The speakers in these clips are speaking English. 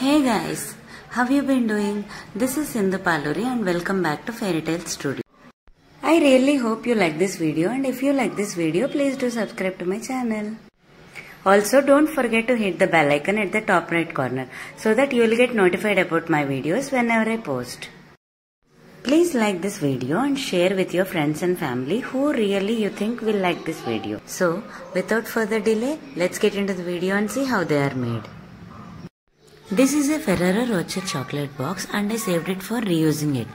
Hey guys, how you been doing? This is Sindhu Paluri and welcome back to Fairy Tale Studio. I really hope you like this video, and if you like this video, please do subscribe to my channel. Also, don't forget to hit the bell icon at the top right corner so that you will get notified about my videos whenever I post. Please like this video and share with your friends and family who really you think will like this video. So, without further delay, let's get into the video and see how they are made. This is a Ferrero Rocher chocolate box and I saved it for reusing it.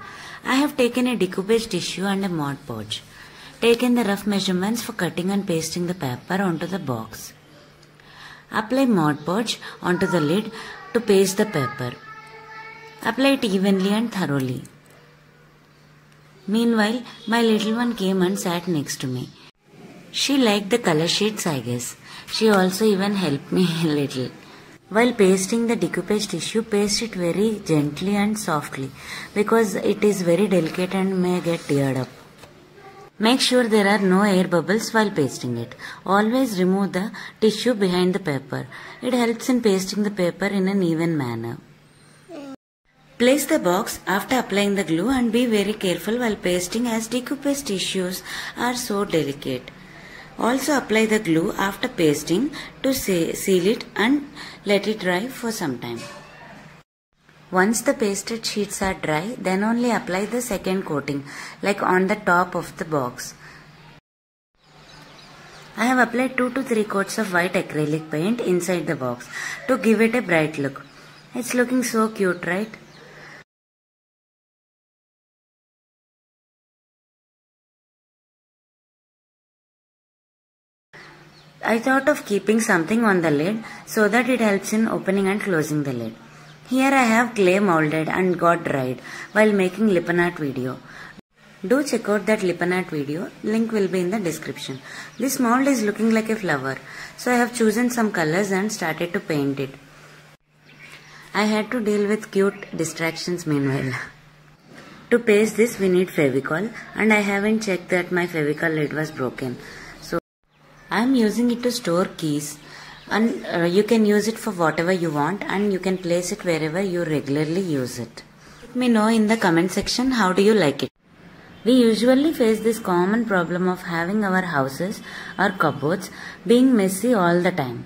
I have taken a decoupage tissue and a Mod Podge. Taken the rough measurements for cutting and pasting the paper onto the box. Apply Mod Podge onto the lid to paste the paper. Apply it evenly and thoroughly. Meanwhile, my little one came and sat next to me. She liked the color sheets, I guess. She also even helped me a little. While pasting the decoupage tissue, paste it very gently and softly because it is very delicate and may get teared up. Make sure there are no air bubbles while pasting it. Always remove the tissue behind the paper. It helps in pasting the paper in an even manner. Place the box after applying the glue and be very careful while pasting as decoupage tissues are so delicate. Also apply the glue after pasting to seal it and let it dry for some time. Once the pasted sheets are dry, then only apply the second coating, like on the top of the box. I have applied 2 to 3 coats of white acrylic paint inside the box to give it a bright look. It's looking so cute, right? I thought of keeping something on the lid so that it helps in opening and closing the lid. Here I have clay molded and got dried while making Lippan Art video. Do check out that Lippan Art video, link will be in the description. This mold is looking like a flower, so I have chosen some colors and started to paint it. I had to deal with cute distractions meanwhile. To paste this we need Fevicol, and I haven't checked that my Fevicol lid was broken. I am using it to store keys, and you can use it for whatever you want and you can place it wherever you regularly use it. Let me know in the comment section how do you like it. We usually face this common problem of having our houses or cupboards being messy all the time.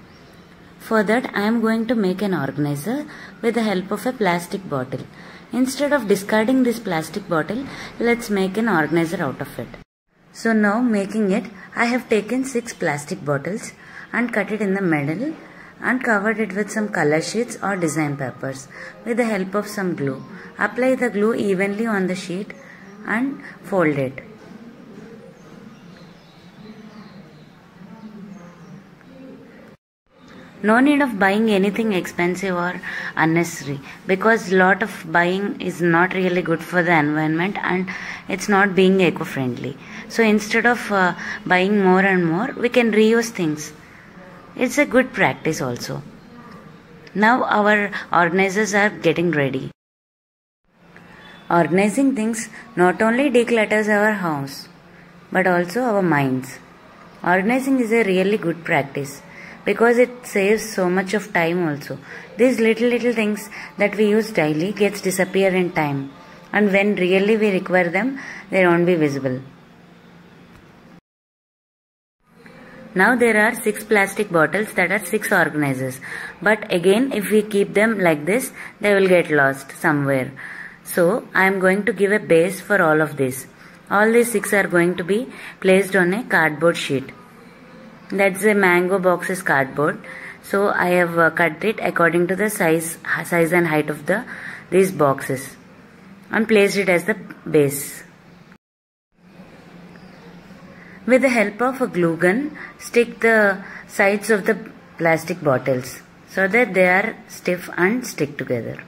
For that I am going to make an organizer with the help of a plastic bottle. Instead of discarding this plastic bottle, let's make an organizer out of it. So now making it, I have taken 6 plastic bottles and cut it in the middle and covered it with some color sheets or design papers with the help of some glue. Apply the glue evenly on the sheet and fold it. No need of buying anything expensive or unnecessary because lot of buying is not really good for the environment and it's not being eco-friendly. So instead of buying more and more, we can reuse things. It's a good practice also. Now our organizers are getting ready. Organizing things not only declutters our house but also our minds. Organizing is a really good practice because it saves so much of time also. These little things that we use daily gets disappear in time, and when really we require them, they won't be visible. Now there are 6 plastic bottles that are 6 organizers, but again if we keep them like this, they will get lost somewhere. So I am going to give a base for all of this. All these 6 are going to be placed on a cardboard sheet. That's a mango box's cardboard. So I have cut it according to the size and height of these boxes and placed it as the base. With the help of a glue gun, stick the sides of the plastic bottles so that they are stiff and stick together.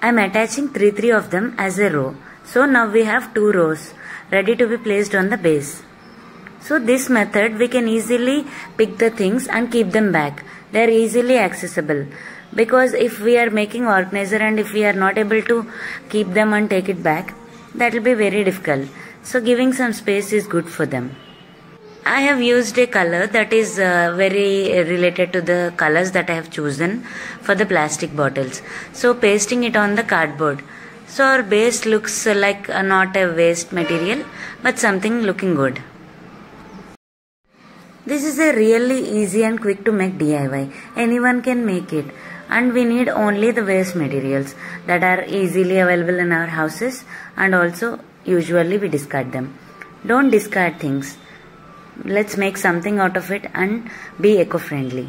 I am attaching 3 of them as a row. So now we have 2 rows ready to be placed on the base. So this method we can easily pick the things and keep them back. They are easily accessible because if we are making organizer and if we are not able to keep them and take it back, that will be very difficult. So giving some space is good for them. I have used a color that is very related to the colors that I have chosen for the plastic bottles. So pasting it on the cardboard. So our base looks like not a waste material but something looking good. This is a really easy and quick to make DIY. Anyone can make it, and we need only the waste materials that are easily available in our houses, and also usually we discard them. Don't discard things. Let's make something out of it and be eco-friendly.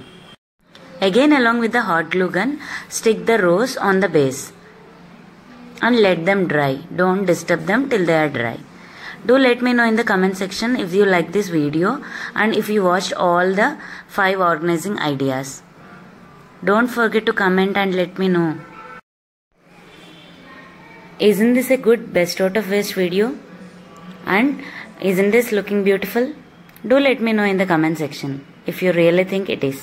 Again, along with the hot glue gun, stick the rows on the base and let them dry. Don't disturb them till they are dry. Do let me know in the comment section if you like this video and if you watched all the 5 organizing ideas. Don't forget to comment and let me know. Isn't this a good best out of waste video? And isn't this looking beautiful? Do let me know in the comment section if you really think it is.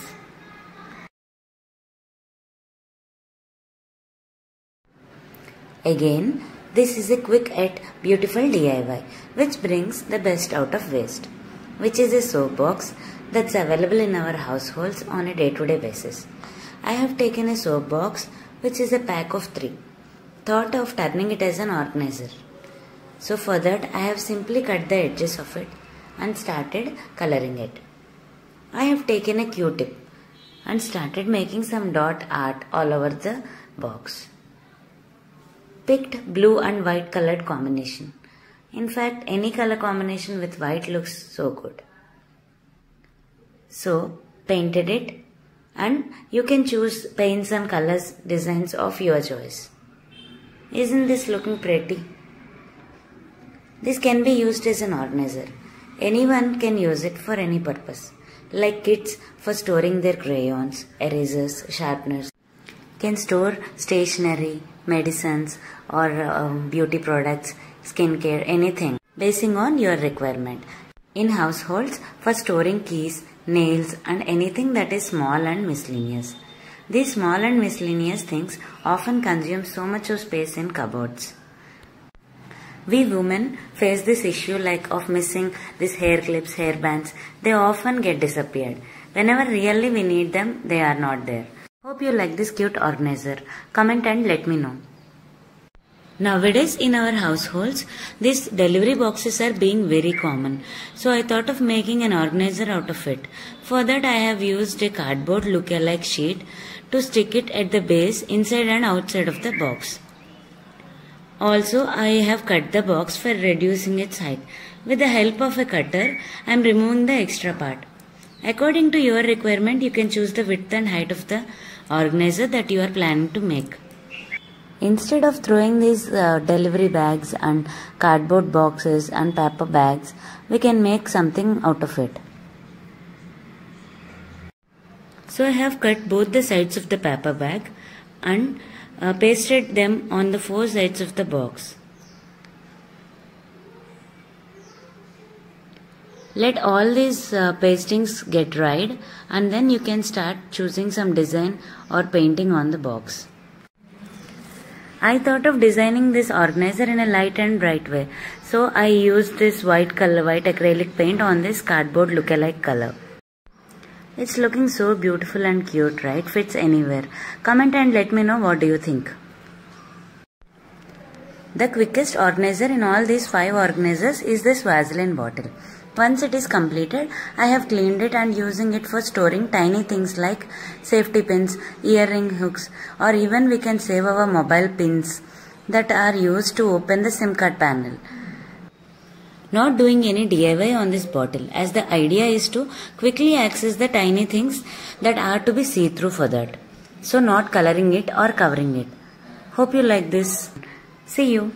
Again, this is a quick yet beautiful DIY which brings the best out of waste, which is a soap box that's available in our households on a day-to-day basis. I have taken a soap box which is a pack of 3. Thought of turning it as an organizer. So for that I have simply cut the edges of it and started coloring it. I have taken a Q-tip and started making some dot art all over the box. Picked blue and white colored combination. In fact, any color combination with white looks so good. So, painted it, and you can choose paints and colors designs of your choice. Isn't this looking pretty? This can be used as an organizer. Anyone can use it for any purpose, like kids for storing their crayons, erasers, sharpeners. Can store stationery, medicines or beauty products, skincare, anything basing on your requirement. In households for storing keys, nails and anything that is small and miscellaneous. These small and miscellaneous things often consume so much of space in cupboards. We women face this issue like of missing these hair clips, hair bands. They often get disappeared. Whenever really we need them, they are not there. Hope you like this cute organizer. Comment and let me know. Nowadays in our households, these delivery boxes are being very common. So I thought of making an organizer out of it. For that I have used a cardboard look-alike sheet to stick it at the base, inside and outside of the box. Also I have cut the box for reducing its height. With the help of a cutter, I am removing the extra part. According to your requirement, you can choose the width and height of the organizer that you are planning to make. Instead of throwing these delivery bags and cardboard boxes and paper bags, we can make something out of it. So I have cut both the sides of the paper bag and pasted them on the 4 sides of the box. Let all these pastings get dried and then you can start choosing some design or painting on the box. I thought of designing this organizer in a light and bright way. So I used this white acrylic paint on this cardboard look-alike color. It's looking so beautiful and cute, right? Fits anywhere. Comment and let me know what do you think. The quickest organizer in all these 5 organizers is this Vaseline bottle. Once it is completed, I have cleaned it and using it for storing tiny things like safety pins, earring hooks, or even we can save our mobile pins that are used to open the SIM card panel. Not doing any DIY on this bottle, as the idea is to quickly access the tiny things that are to be see-through for that. So not coloring it or covering it. Hope you like this. See you.